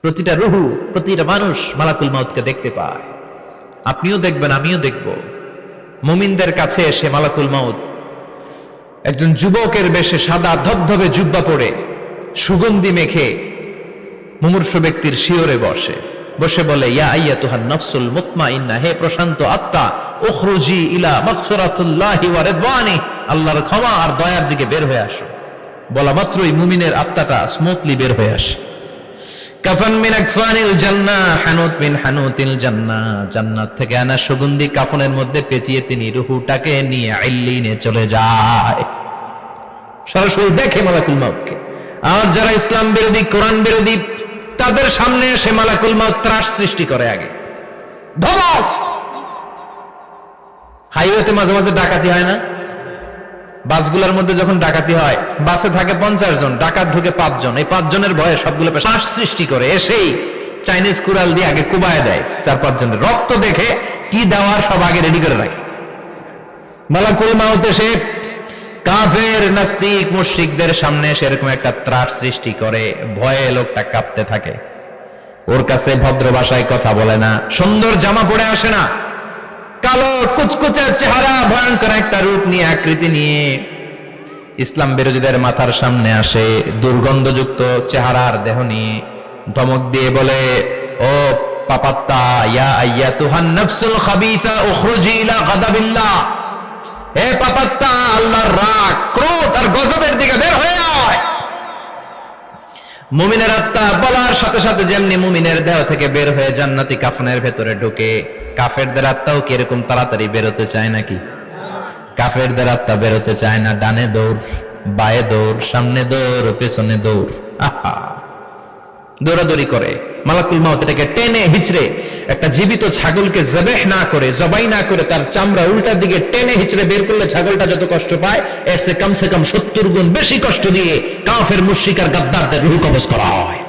প্রতিটা রুহু, প্রতিটা মানুষ মালাকুল মাউতকে দেখতে পায়। আপনিও দেখবেন, আমিও দেখব। মুমিনদের কাছে এসে মালাকুল মাউত একজন যুবকের বেশে সাদা ধবধবে জুব্বা পরে সুগন্ধি মেখে মুমূর্ষু ব্যক্তির শিয়রে বসে বসে বলে, ইয়া আইয়াতুহান নাফসুল মুতমাইন্না, হে প্রশান্ত আত্মা, উখরুজি ইলা মাগফিরাতুল্লাহি ওয়া রিদওয়ানি, আল্লাহর ক্ষমা আর দয়ার দিকে বের হয়ে আসো। বলা মাত্রই মুমিনের আত্মাটা স্মুথলি বের হয়ে আসে। কাফান মিন আকফানিল জান্নাহ, হানুত মিন হানুতিল জান্নাহ, জান্নাত থেকে আনা সুগন্ধি কাফনের মধ্যে পেঁচিয়ে তিনি রূহটাকে নিয়ে ইল্লিনে চলে যায়। সরাসরি দেখে মালাকুল মাউতকে। আর যারা ইসলাম বিরোধী, কোরআন বিরোধী, তাদের সামনে এসে মালাকুল মাউত ত্রাস সৃষ্টি করে। আগে ধমক। হাইওয়েতে মাঝে মাঝে ডাকাতি হয় না? বাসগুলোর মধ্যে যখন ডাকাতি হয়, বাসে থাকে 50 জন, ডাকাত ঢুকে 5 জন। এই 5 জনের ভয়ে সবগুলো শ্বাস সৃষ্টি করে, এসেই চাইনিজ কুড়াল দিয়ে আগে কুবায় দেয় 4-5 জনের। রক্ত দেখে কি দেওয়ার সব আগে রেডি করে রাখে। মালাকুল মাউত এসে কাফের, নাস্তিক, মুশরিকদের সামনে সেরকম একটা ত্রাস সৃষ্টি করে। ভয়ে লোকটা কাঁপতে থাকে। ওর কাছে ভদ্র ভাষায় কথা বলে না, সুন্দর জামা পরে আসে না, কালো কুচকুচে চেহারা, ভয়ঙ্কর একটা রূপ নিয়ে, আকৃতি নিয়ে ইসলাম বিরোধীদের মাথার সামনে আসে। দুর্গন্ধযুক্ত চেহারার দেহ নিয়ে ধমক দিয়ে বলে, ও পাপাত্তা, ইয়া আইয়াতুহান নাফসুল খাবিসা উখরুজি ইলা গাদাবিল্লাহ, হে পাপাত্তা, আল্লাহর রাগ, ক্রোধ আর গজবের দিকে বের হয়ে আয়। মুমিনের আত্মা বলার সাথে সাথে যেমনি মুমিনের দেহ থেকে বের হয়ে জান্নাতি কাফনের ভেতরে ঢুকে, কাফেরদের আত্মাও কি এরকম তাড়াতাড়ি বেরোতে চায় নাকি? কাফেরদের আত্মা বেরোতে চায় না। ডানে দৌড়, বায়ে দৌড়, সামনে দৌড়, পেছনে দৌড়, আহা, দৌড়াদৌড়ি করে। মালাকুল মাউত এটাকে টেনে হিচড়ে, একটা জীবিত ছাগলকে জবাই না করে তার চামড়া উল্টার দিকে টেনে হিচড়ে বের করলে ছাগলটা যত কষ্ট পায়, এর সে কম 70 গুণ বেশি কষ্ট দিয়ে কাফের, মুশরিক আর গাদ্দারদের রূহ কবজ করা হয়।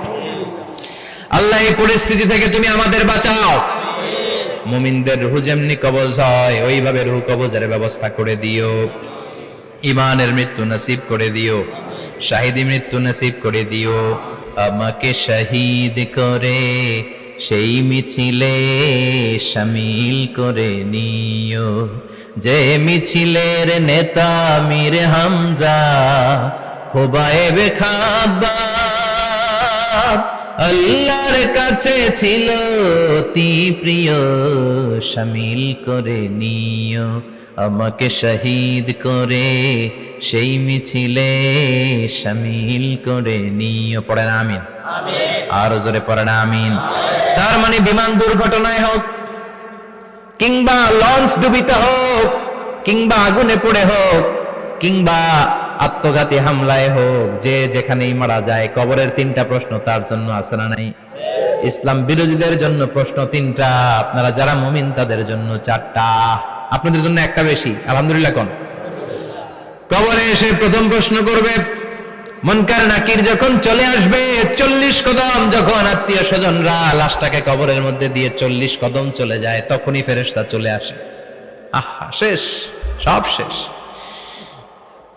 আল্লাহ এই পরিস্থিতি থেকে তুমি আমাদের বাঁচাও। মুমিনদের রূহ যেমনি কবজ হয়, ওইভাবে রূহ কবজের ব্যবস্থা করে দিও। ঈমানের মৃত্যু নসিব করে দিও, শাহীদি মৃত্যু নসিব করে দিও। আমাকে শহীদ করে সেই মিছিলে শামিল করে নিও, যে মিছিলের নেতা মীর হামজা, খোবায়েবে খাব্বাব, আল্লাহর কাছে ছিল অতি প্রিয়, শামিল করে নিও। আমাকে শহীদ করে সেই মিছিলে শামিল করে নিও। পড়েন আমিন। আর জোরে পড়েন আমিন। তার মানে বিমান দুর্ঘটনায় হোক, কিংবা লঞ্চ ডুবিতে হোক, কিংবা আগুনে পড়ে হোক, কিংবা আত্মঘাতী হামলায় হোক, যে যেখানেই মারা যায়, কবরের 3টা প্রশ্ন তার জন্য আছে না নাই? ইসলাম বিরোধীদের জন্য প্রশ্ন 3টা, আপনারা যারা মুমিন তাদের জন্য 4টা, আপনাদের জন্য একটা বেশি। আলহামদুলিল্লাহ কোন? কবরে এসে প্রথম প্রশ্ন করবে, মুনকার নাকির যখন চলে আসবে, 40 কদম যখন আত্মীয় স্বজনরা লাশটাকে কবরের মধ্যে দিয়ে 40 কদম চলে যায়, তখনই ফেরেশতা চলে আসে। আহা, শেষ, সব শেষ।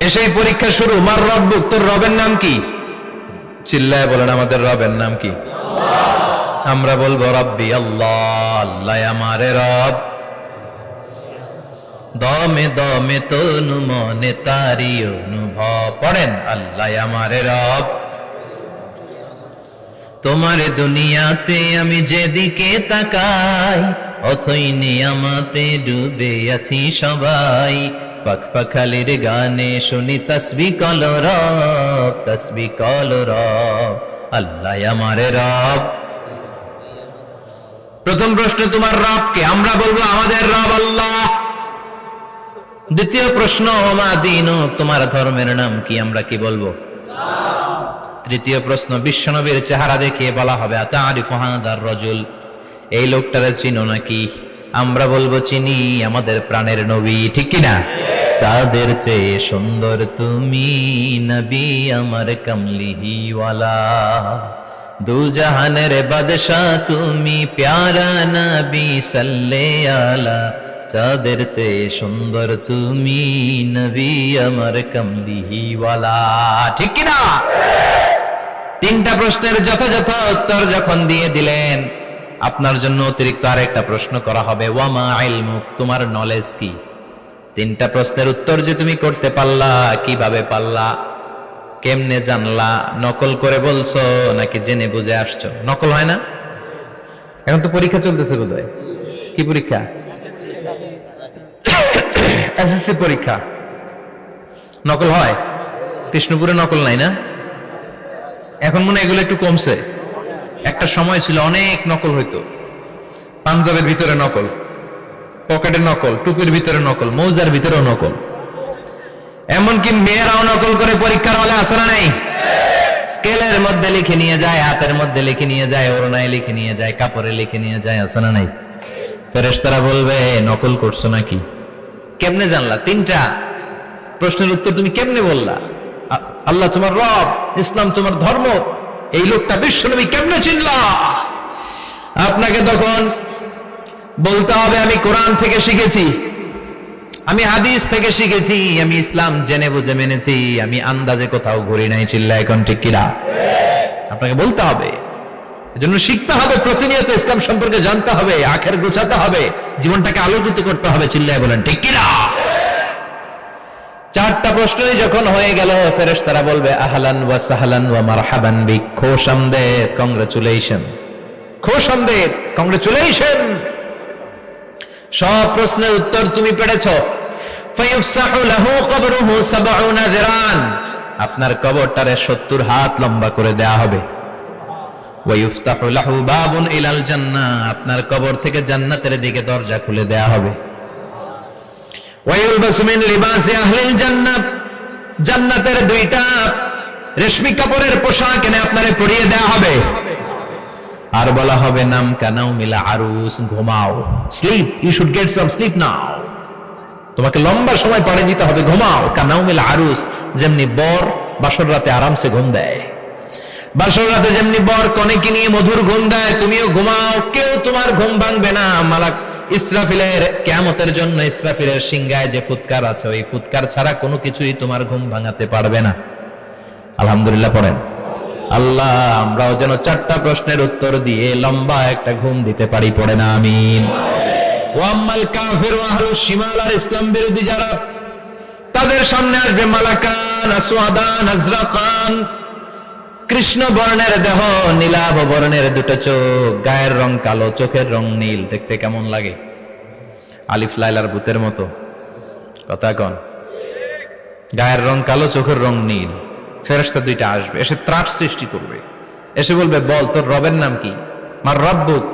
এসেই পরীক্ষা শুরু। মার রব্বুক, তোর রবের নাম কি? চিল্লায় বলেন, আমাদের রবের নাম কি? আমরা বলবো রব্বি আল্লাহ, আল্লাহ আমারে রব। দমে দমে তনু মনে তারি অনুভব। পড়েন, আল্লাহ আমারে রব। তোমার দুনিয়াতে আমি যেদিকে তাকাই, অথই নিয়ামতে ডুবে আছি সবাই। পাখপাখালির গানে শুনি তসবিহ কল রব, তসবিহ কল রব, আল্লাহ আমারে রব। প্রথম প্রশ্ন, তোমার রবকে? আমরা বলবো আমাদের রব আল্লাহ। দ্বিতীয় প্রশ্ন, ওমা দীনু, তোমার ধর্মের নাম কি? আমরা কি বলবো? তৃতীয় প্রশ্ন, বিশ্বনবীর চেহারা দেখিয়ে বলা হবে, আতারিফু হাযার রাজুল, এই লোকটারে চিনো নাকি? আমরা বলবো চিনি, আমাদের প্রাণের নবী, ঠিক কি না? চাঁদের চেয়ে সুন্দর তুমি নবী আমার কমলিহিওয়ালা, দু জাহানের বাদশাহ তুমি প্যারা নবী সাল্লে আলা, চাঁদের চেয়ে সুন্দর তুমি নবী আমার কমলিহিওয়ালা, ঠিক কি না? তিনটা প্রশ্নের যথাযথ উত্তর যখন দিয়ে দিলেন, আপনার জন্য অতিরিক্ত আরেকটা প্রশ্ন করা হবে, ওয়ামা ইলমুক, তোমার নলেজ কি? তিনটা প্রশ্নের উত্তর যে তুমি করতে পারলা, কিভাবে পারলা, কেমনে জানলা? নকল করে বলছো নাকি জেনে বুঝে আসছো? নকল হয় না? এখন তো পরীক্ষা চলতেছে বোধহয়। কি পরীক্ষা? এসএসসি পরীক্ষা। নকল হয়? কৃষ্ণপুরে নকল নাই না? এখন মনে হয় এগুলো একটু কমছে। একটা সময় ছিল অনেক নকল হইতো। পাঞ্জাবের ভিতরে নকল, পকেটে নকল, টুপির ভিতরে নকল, মৌজার ভিতরেও নকল। এমনকি মেয়েরাও নকল করে পরীক্ষার হলে আসে না নাই? স্কেলের মধ্যে লিখে নিয়ে যায়, হাতের মধ্যে লিখে নিয়ে যায়, ওড়নায় লিখে নিয়ে যায়, কাপড়ে লিখে নিয়ে যায়, আসে না নাই? ফেরেশতারা বলবে নকল করছো নাকি? কেমনে জানলা? তিনটা প্রশ্নের উত্তর তুমি কেমনে বললা? আল্লাহ তোমার রব, ইসলাম তোমার ধর্ম, এই লোকটা বিশ্বনবী, কেমনে চিনলা? আপনাকে তখন বলতে হবে আমি কোরআন থেকে শিখেছি, আমি হাদিস থেকে শিখেছি, আমি ইসলাম জেনে বুঝে মেনেছি, আমি আন্দাজে কোথাও ঘুরি নাই। চিল্লা এখন ঠিক কিনা? আপনাকে বলতে হবে, এজন্য শিখতে হবে, প্রতিনিয়ত ইসলাম সম্পর্কে জানতে হবে, আখের গোছাতে হবে, জীবনটাকে আলোকিত করতে হবে। চিল্লায় বলেন ঠিক কিনা? চারটা প্রশ্নই যখন হয়ে গেল, ফেরেশতারা বলবে আহলান ওয়া সাহলান ওয়া মারহাবান বিক, খোশামদেদ, কংগ্রাচুলেশন, খোশামদেদ, কংগ্রাচুলেশন, সব প্রশ্নের উত্তর তুমি পেরেছো। ফায়ুফসাহু লাহু কবরুহু ৭০ যিরান, আপনার কবরটারে ৭০ হাত লম্বা করে দেয়া হবে। ওয়া ইফতাহু লাহু বাবুন ইলাল জান্নাহ, আপনার কবর থেকে জান্নাতের দিকে দরজা খুলে দেয়া হবে। ওয়া ইলবাসু মিন লিবাসি আহলিল জান্নাহ, জান্নাতের দুইটা রেশমি কাপড়ের পোশাক এনে আপনারে পরিয়ে দেয়া হবে। আর বলা হবে নাম কানাও মিলা আরুস, ঘুমাও, sleep, you should get some sleep now, তোমাকে লম্বা সময় পাড়ে দিতে হবে, ঘুমাও। কানাও মিলা আরুস, যেমনি বর বাসর রাতে আরামসে ঘুম দেয়, বাসর রাতে যেমনি বর কনেকে নিয়ে মধুর ঘুম দেয়, তুমিও ঘুমাও, কেউ তোমার ঘুম ভাঙবে না। মালাক ইসরাফিলের, কিয়ামতের জন্য ইসরাফিলের সিংহায় যে ফুৎকার আছে, ওই ফুৎকার ছাড়া কোনো কিছুই তোমার ঘুম ভাঙাতে পারবে না। আলহামদুলিল্লাহ পড়েন। আল্লাহ আমরাও যেন চারটা প্রশ্নের উত্তর দিয়ে লম্বা একটা ঘুম দিতে পারি, পড়ে না আমিন। ওয়াম্মাল কাফির ওয়া আহলুশ শিমাল, আর ইসলাম বিরোধী যারা, তাদের সামনে আসবে মালাকান আসওয়াদান আজরাকান, কৃষ্ণ বর্ণের দেহ, নীলাভ বর্ণের দুটো চোখ, গায়ের রং কালো, চোখের রং নীল। দেখতে কেমন লাগে? আলিফ লাইলার ভূতের মতো। কথা কন? গায়ের রং কালো, চোখের রং নীল। ফেরেশতা দুইটা আসবে, এসে ত্রাস সৃষ্টি করবে, এসে বলবে বল তোর রবের নাম কি? মার রব্বুক।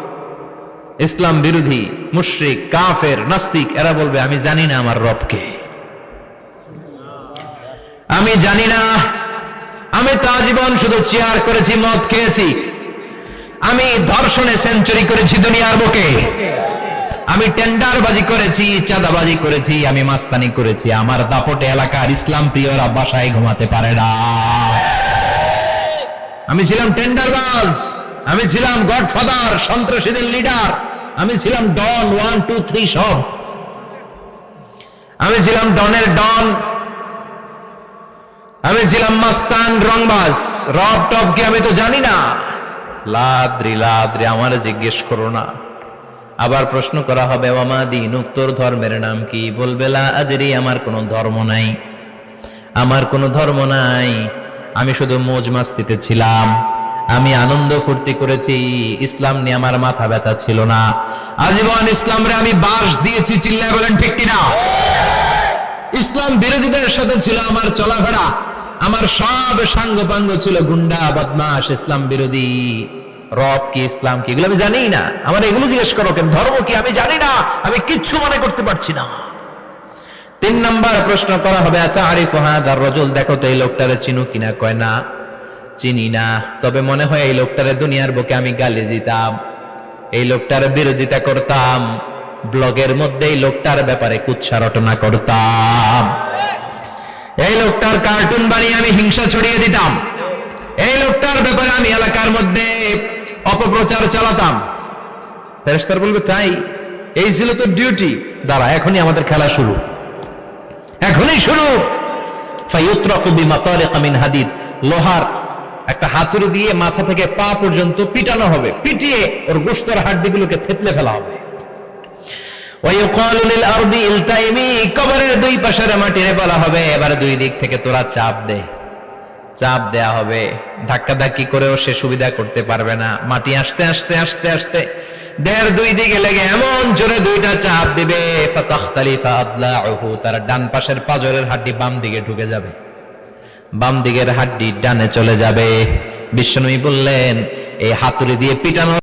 ইসলাম বিরোধী মুশরিক, কাফের, নাস্তিক এরা বলবে আমি জানি না আমার রবকে, আমি জানি না, আমি তো আজীবন শুধু চেয়ার করেছি, মদ খেয়েছি, আমি ধর্ষণে সেঞ্চুরি করেছি দুনিয়ার বুকে, আমি টেন্ডারবাজি করেছি, চাঁদাবাজি করেছি, আমি মাস্তানি করেছি, আমার দাপটে এলাকার ইসলাম প্রিয়রা বাসায় ঘুমাতে পারে না। আমি ছিলাম টেন্ডারবাজ, আমি ছিলাম গডফাদার, সন্ত্রাসীদের লিডার, আমি ছিলাম ডন 1 2 3 সব, আমি ছিলাম ডনের ডন, আমি ছিলাম মাস্তান, রংবাজ, রব টপ কি আমি তো জানি না। লাদ্রি লাদ্রি, আমার জিজ্ঞেস করো না। আবার প্রশ্ন করা হবে ওয়ামা দীনুক, তোর ধর্মের নাম কি? বলবে লা আদরি, আমার কোনো ধর্ম নাই, আমার কোনো ধর্ম নাই, আমি শুধু মৌজ মাস্তিতে ছিলাম, আমি আনন্দ ফুর্তি করেছি, ইসলাম নিয়ে আমার মাথা ব্যথা ছিল না, আজীবন ইসলামরে আমি বাস দিয়েছি। চিল্লায় বলেন ঠিক কিনা? ইসলাম বিরোধীদের সাথে ছিল আমার চলাফেরা, আমার সব সাঙ্গপাঙ্গ ছিল গুন্ডা বদমাশ, ইসলাম বিরোধী। রব কি, ইসলাম কি, এগুলো আমি জানি না, আমার এগুলো জিজ্ঞেস করো কেন? ধর্ম কি আমি জানি না, আমি কিচ্ছু মনে করতে পারছি না। 3 নাম্বার প্রশ্ন করা হবে আতারিফু হাদার রাজুল, দেখো তো এই লোকটারে চিনো কিনা? কয় না, চিনি না, তবে মনে হয় এই লোকটারে দুনিয়ার বুকে আমি গালি দিতাম, এই লোকটার বিরোধিতা করতাম, ব্লগের মধ্যে এই লোকটার ব্যাপারে কুৎসা রটনা করতাম, এই লোকটার কার্টুন বানিয়ে আমি হিংসা ছড়িয়ে দিতাম, এই লোকটার ব্যাপারে আমি এলাকার মধ্যে অপপ্রচার চালাতাম। ফেরেশতারা বলবে তাই, এই ছিল তোর ডিউটি, দাঁড়া এখনই আমাদের খেলা শুরু, এখনই শুরু। ফায়ুতরাকু বিমাতারিক মিন হাদিদ, লোহার একটা হাতুড়ি দিয়ে মাথা থেকে পা পর্যন্ত পিটানো হবে, পিটিয়ে ওর গোশতের হাড্ডিগুলোকে থেতলে ফেলা হবে। ওয়ায়ুকালু লিল আরদি ইলতাইমি, কবরের দুই পাশের মাটিরে বলা হবে এবার দুই দিক থেকে তোরা চাপ দে। চাপ দেয়া হবে, ধাক্কাধাক্কি করেও সে সুবিধা করতে পারবে না। মাটি আস্তে আস্তে আস্তে আস্তে দেহের দুই দিকে লেগে এমন জোরে দুইটা চাপ দিবে, ফাতাখতালিফা আদলাউহু, তার ডান পাশের পাজরের হাড্ডি বাম দিকে ঢুকে যাবে, বাম দিকের হাড্ডি ডানে চলে যাবে। বিশ্বনবী বললেন এই হাতুড়ি দিয়ে পিটানো